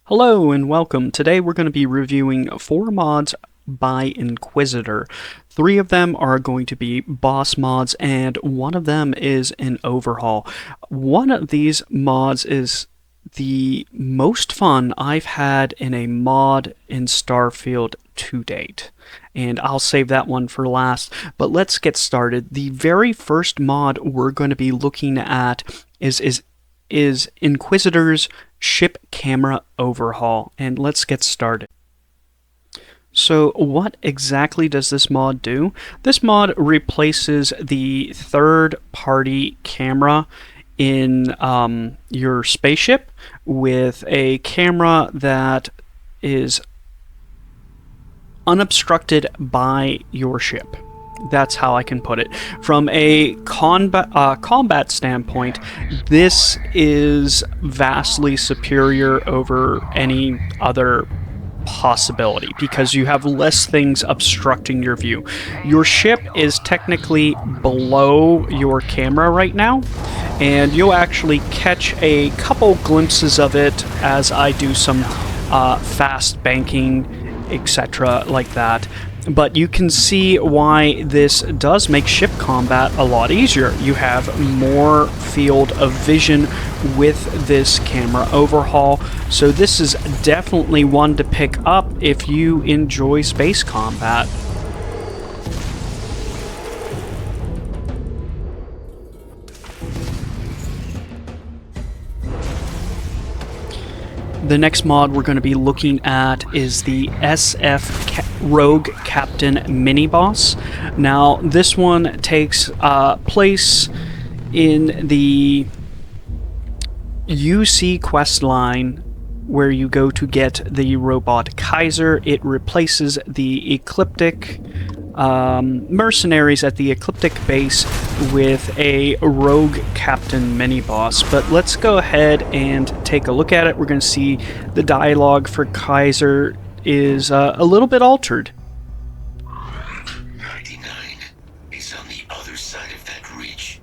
Hello and welcome. Today we're going to be reviewing 4 mods by Inquisitor. 3 of them are going to be boss mods and 1 of them is an overhaul. One of these mods is the most fun I've had in a mod in Starfield to date. And I'll save that one for last, but let's get started. The very first mod we're going to be looking at is Inquisitor's ship camera overhaul, and let's get started. So what exactly does this mod do? This mod replaces the third-party camera in your spaceship with a camera that is unobstructed by your ship. That's how I can put it. From a combat standpoint, this is vastly superior over any other possibility because you have less things obstructing your view. Your ship is technically below your camera right now, and you'll actually catch a couple glimpses of it as I do some fast banking, etc. like that. But you can see why this does make ship combat a lot easier. You have more field of vision with this camera overhaul, so this is definitely one to pick up if you enjoy space combat. The next mod we're going to be looking at is the SF Rogue Captain Miniboss. Now, this one takes place in the UC quest line where you go to get the robot Kaiser. It replaces the Ecliptic mercenaries at the Ecliptic base with a rogue captain mini-boss. But let's go ahead and take a look at it. We're going to see the dialogue for Kaiser is a little bit altered. 99 is on the other side of that ridge,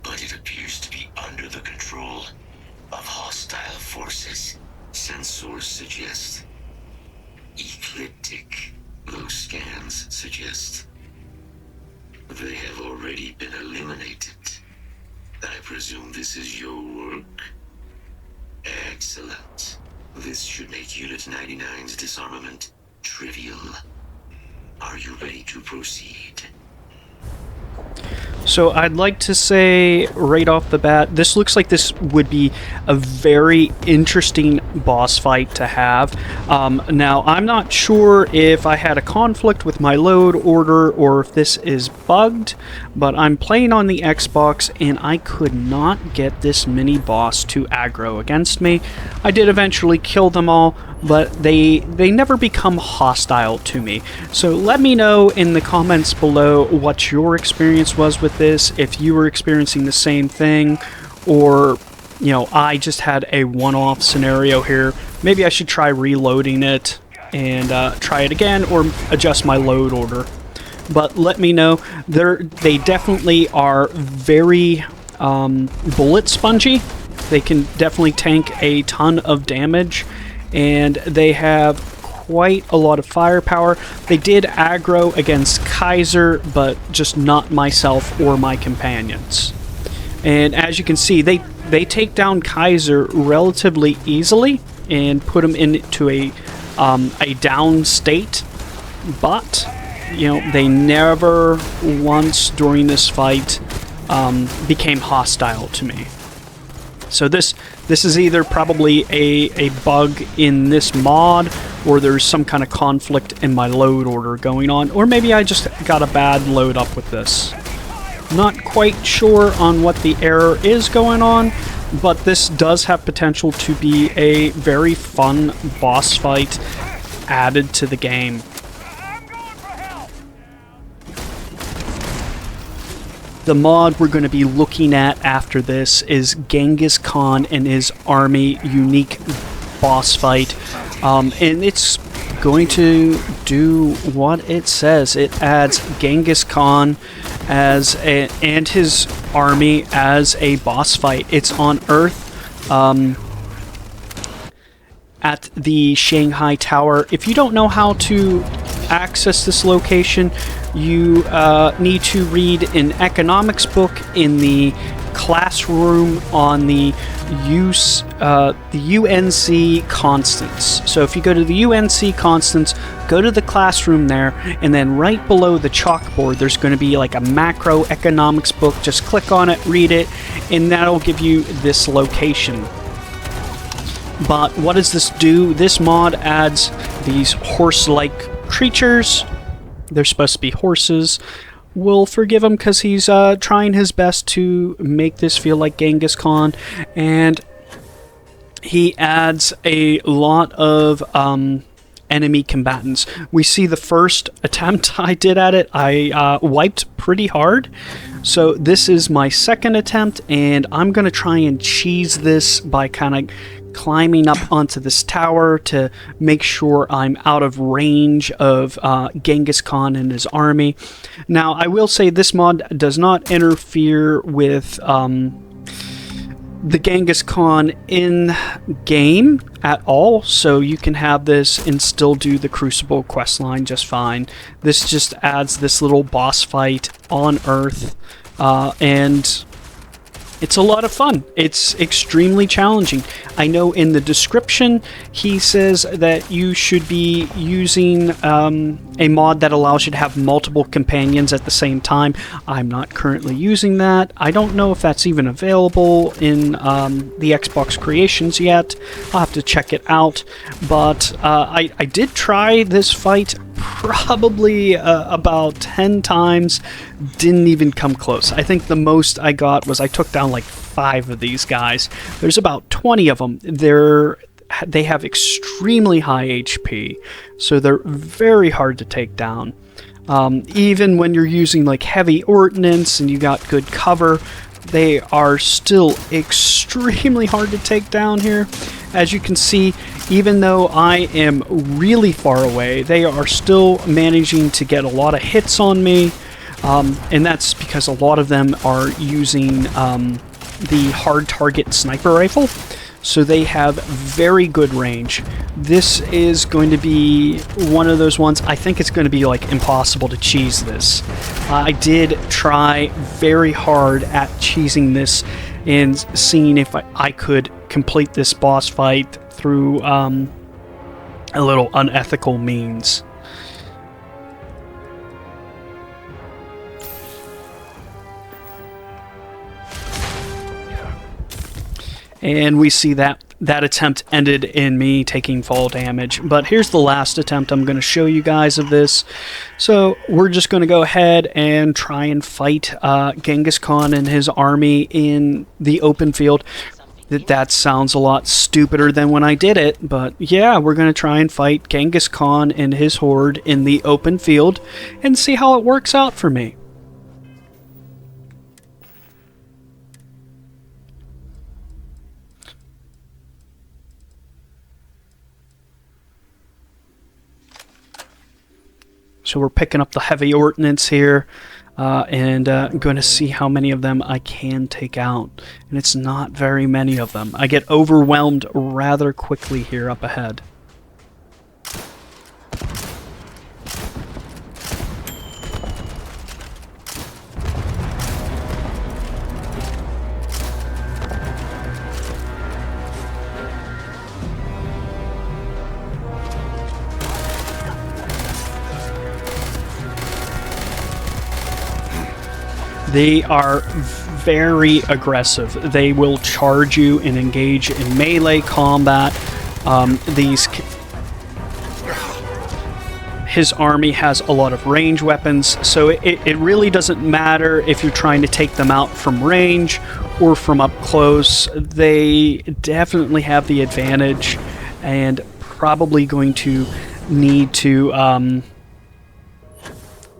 but it appears to be under the control of hostile forces. Sensors suggest. Ecliptic. Those scans suggest they have already been eliminated. I presume this is your work? Excellent. This should make Unit 99's disarmament trivial. Are you ready to proceed? So I'd like to say right off the bat, this looks like this would be a very interesting boss fight to have. Now, I'm not sure if I had a conflict with my load order or if this is bugged, but I'm playing on the Xbox and I could not get this mini boss to aggro against me. I did eventually kill them all, but they never become hostile to me. So let me know in the comments below what your experience was with this, if you were experiencing the same thing, or, you know, I just had a one-off scenario here. Maybe I should try reloading it and try it again, or adjust my load order. But let me know. They definitely are very bullet spongy. They can definitely tank a ton of damage, and they have quite a lot of firepower. They did aggro against Kaiser, but just not myself or my companions. And as you can see, they take down Kaiser relatively easily and put him into a down state, but you know, they never once during this fight became hostile to me. So this is either probably a bug in this mod, or there's some kind of conflict in my load order going on, or maybe I just got a bad load up with this. Not quite sure on what the error is going on, but this does have potential to be a very fun boss fight added to the game. The mod we're going to be looking at after this is Genghis Khan and his army unique boss fight. And it's going to do what it says. It adds Genghis Khan and his army as a boss fight. It's on Earth. at the Shanghai Tower. If you don't know how to access this location, you need to read an economics book in the classroom on the UNC Constance. So if you go to the UNC Constance, go to the classroom there, and then right below the chalkboard there's going to be like a macroeconomics book. Just click on it, read it, and that'll give you this location. But what does this do? This mod adds these horse-like creatures. They're supposed to be horses. We'll forgive him because he's trying his best to make this feel like Genghis Khan, and he adds a lot of enemy combatants. We see the first attempt I did at it, I wiped pretty hard. So this is my second attempt, and I'm going to try and cheese this by kind of climbing up onto this tower to make sure I'm out of range of Genghis Khan and his army. Now, I will say this mod does not interfere with the Genghis Khan in-game at all, so you can have this and still do the Crucible questline just fine. This just adds this little boss fight on Earth, and it's a lot of fun. It's extremely challenging. I know in the description he says that you should be using a mod that allows you to have multiple companions at the same time. I'm not currently using that. I don't know if that's even available in the Xbox Creations yet. I'll have to check it out. But I did try this fight probably about 10 times. Didn't even come close. I think the most I got was I took down like 5 of these guys. There's about 20 of them. They have extremely high HP, so they're very hard to take down. Even when you're using like heavy ordnance and you got good cover, they are still extremely hard to take down here. As you can see, even though I am really far away, they are still managing to get a lot of hits on me. And that's because a lot of them are using the hard target sniper rifle, so they have very good range. This is going to be one of those ones, I think it's going to be like impossible to cheese this. I did try very hard at cheesing this and seeing if I could complete this boss fight through a little unethical means. And we see that attempt ended in me taking fall damage. But here's the last attempt I'm going to show you guys of this. So we're just going to go ahead and try and fight Genghis Khan and his army in the open field. That sounds a lot stupider than when I did it, but yeah, we're going to try and fight Genghis Khan and his horde in the open field and see how it works out for me. So we're picking up the heavy ordnance here, and going to see how many of them I can take out. And it's not very many of them. I get overwhelmed rather quickly here up ahead. They are very aggressive. They will charge you and engage in melee combat. His army has a lot of range weapons, so it really doesn't matter if you're trying to take them out from range or from up close. They definitely have the advantage, and probably going to need to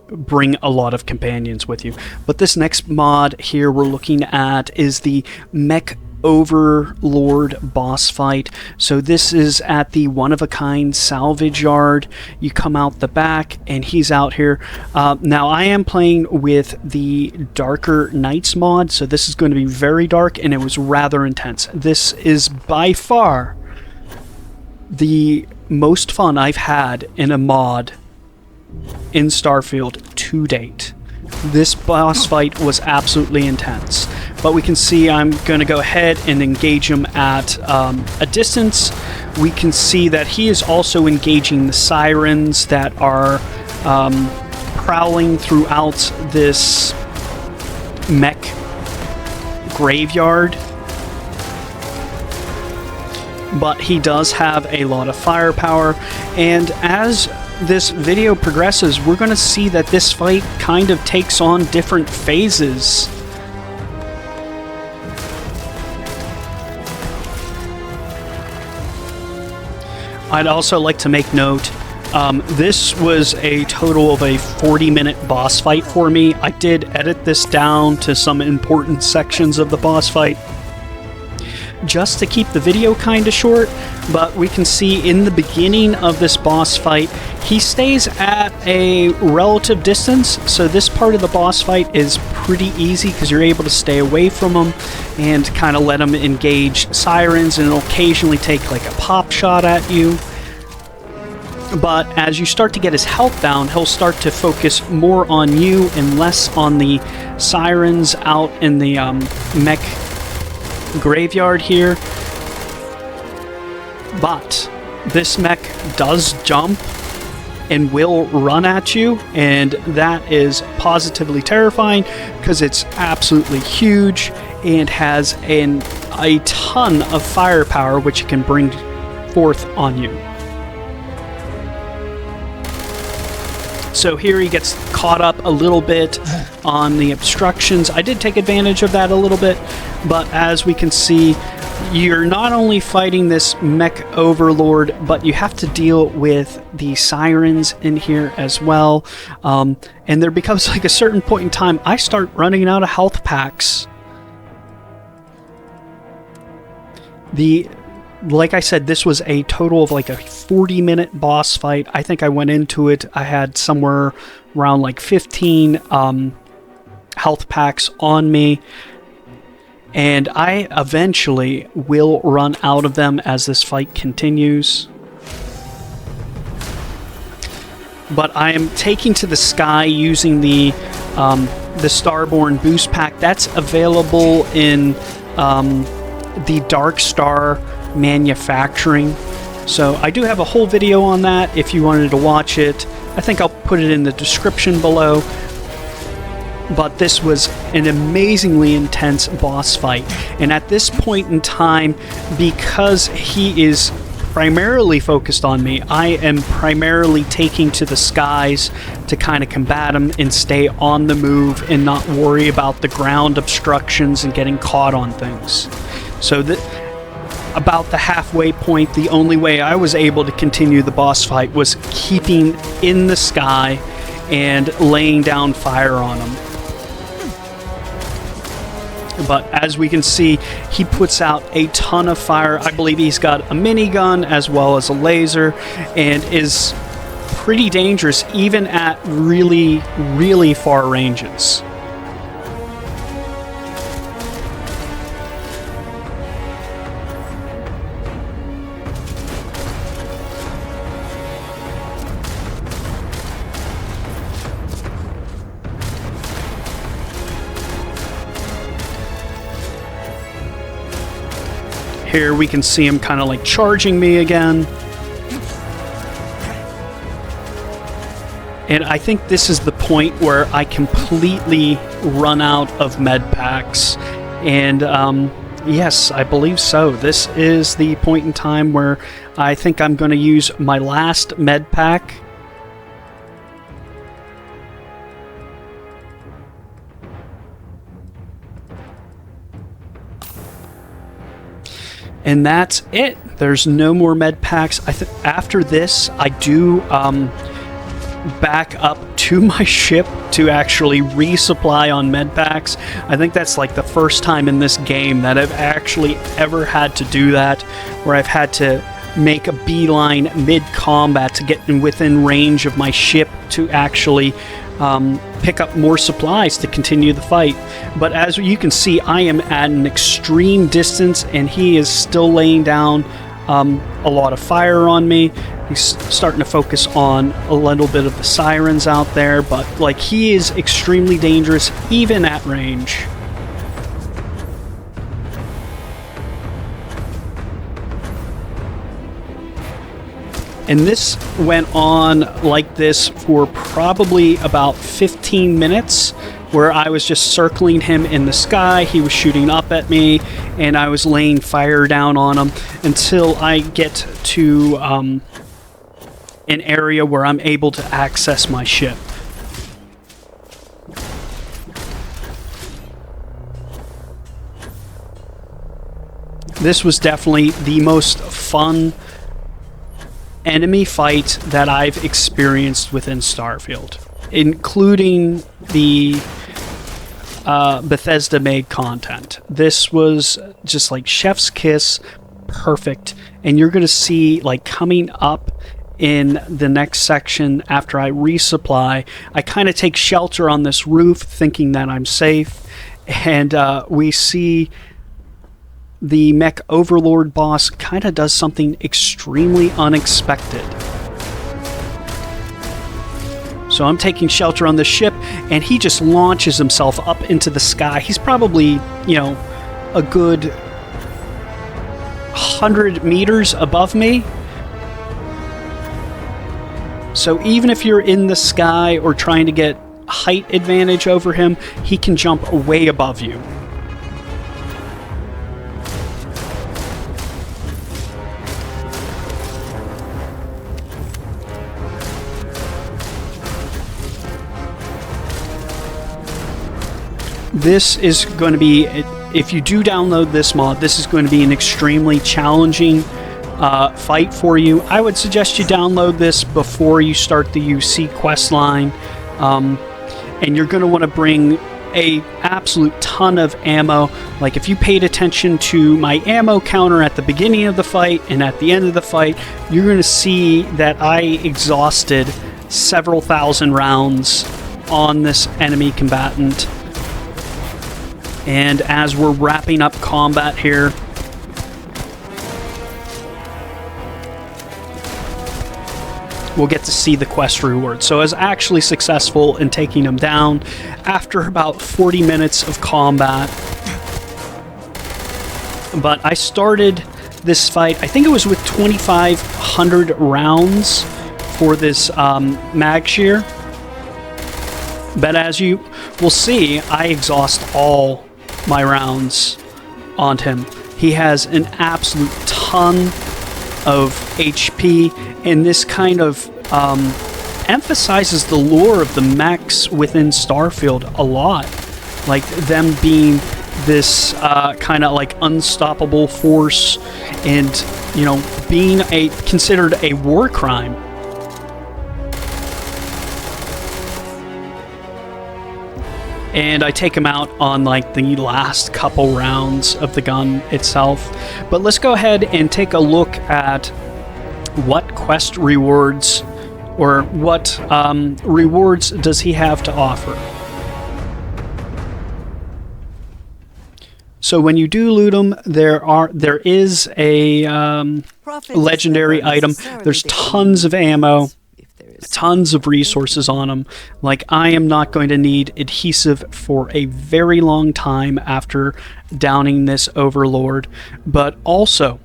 bring a lot of companions with you. But this next mod here we're looking at is the Mech Overlord boss fight. So this is at the one-of-a-kind salvage yard. You come out the back and he's out here. Now I am playing with the Darker Nights mod, so this is going to be very dark, and it was rather intense. This is by far the most fun I've had in a mod in Starfield to date. This boss fight was absolutely intense, but we can see I'm going to go ahead and engage him at a distance. We can see that he is also engaging the sirens that are prowling throughout this mech graveyard. But he does have a lot of firepower, and as this video progresses, we're going to see that this fight kind of takes on different phases. I'd also like to make note, this was a total of a 40-minute boss fight for me. I did edit this down to some important sections of the boss fight, just to keep the video kind of short, but we can see in the beginning of this boss fight, he stays at a relative distance, so this part of the boss fight is pretty easy because you're able to stay away from him and kind of let him engage sirens, and it'll occasionally take like a pop shot at you. But as you start to get his health down, he'll start to focus more on you and less on the sirens out in the mech graveyard here. But this mech does jump and will run at you, and that is positively terrifying because it's absolutely huge and has a ton of firepower which it can bring forth on you. So here he gets caught up a little bit on the obstructions. I did take advantage of that a little bit, but as we can see, you're not only fighting this mech overlord, but you have to deal with the sirens in here as well. And there becomes like a certain point in time, I start running out of health packs. Like I said, this was a total of like a 40-minute boss fight. I think I went into it, I had somewhere around like 15 health packs on me, and I eventually will run out of them as this fight continues. But I am taking to the sky using the Starborn boost pack. That's available in the Dark Star manufacturing. So I do have a whole video on that if you wanted to watch it. I think I'll put it in the description below. But this was an amazingly intense boss fight, and at this point in time, because he is primarily focused on me, I am primarily taking to the skies to kind of combat him and stay on the move and not worry about the ground obstructions and getting caught on things. So about the halfway point, the only way I was able to continue the boss fight was keeping in the sky and laying down fire on him. But as we can see, he puts out a ton of fire. I believe he's got a minigun as well as a laser, and is pretty dangerous even at really, really far ranges. Here we can see him kind of like charging me again. And I think this is the point where I completely run out of med packs. And yes, I believe so. This is the point in time where I think I'm going to use my last med pack. And that's it. There's no more med packs. After this, I do back up to my ship to actually resupply on med packs. I think that's like the first time in this game that I've actually ever had to do that, where I've had to make a beeline mid-combat to get within range of my ship to actually pick up more supplies to continue the fight. But as you can see, I am at an extreme distance, and he is still laying down a lot of fire on me. He's starting to focus on a little bit of the sirens out there, but like he is extremely dangerous even at range. And this went on like this for probably about 15 minutes, where I was just circling him in the sky, he was shooting up at me, and I was laying fire down on him until I get to an area where I'm able to access my ship. This was definitely the most fun enemy fight that I've experienced within Starfield, including the Bethesda made content. This was just like chef's kiss, perfect. And you're going to see, like, coming up in the next section after I resupply, I kind of take shelter on this roof thinking that I'm safe, and we see the Mech Overlord boss kind of does something extremely unexpected. So I'm taking shelter on the ship, and he just launches himself up into the sky. He's probably, you know, a good 100 meters above me. So even if you're in the sky or trying to get height advantage over him, he can jump way above you. This is going to be, if you do download this mod, this is going to be an extremely challenging fight for you. I would suggest you download this before you start the UC quest line, and you're going to want to bring a absolute ton of ammo. Like, if you paid attention to my ammo counter at the beginning of the fight and at the end of the fight, you're going to see that I exhausted several thousand rounds on this enemy combatant. And as we're wrapping up combat here, we'll get to see the quest reward. So I was actually successful in taking him down after about 40 minutes of combat. But I started this fight, I think it was with 2,500 rounds for this mag shear. But as you will see, I exhaust all my rounds on him. He has an absolute ton of HP, and this kind of emphasizes the lore of the mechs within Starfield a lot. Like, them being this kind of like unstoppable force, and, you know, being considered a war crime. And I take him out on like the last couple rounds of the gun itself. But let's go ahead and take a look at what quest rewards, or what rewards does he have to offer. So when you do loot them, there is a legendary item. There's tons of ammo, tons of resources on them. Like, I am not going to need adhesive for a very long time after downing this Overlord. But also,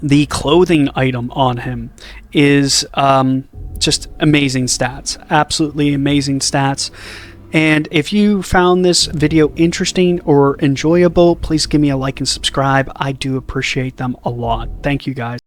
the clothing item on him is just amazing stats. Absolutely amazing stats. And if you found this video interesting or enjoyable, please give me a like and subscribe. I do appreciate them a lot. Thank you, guys.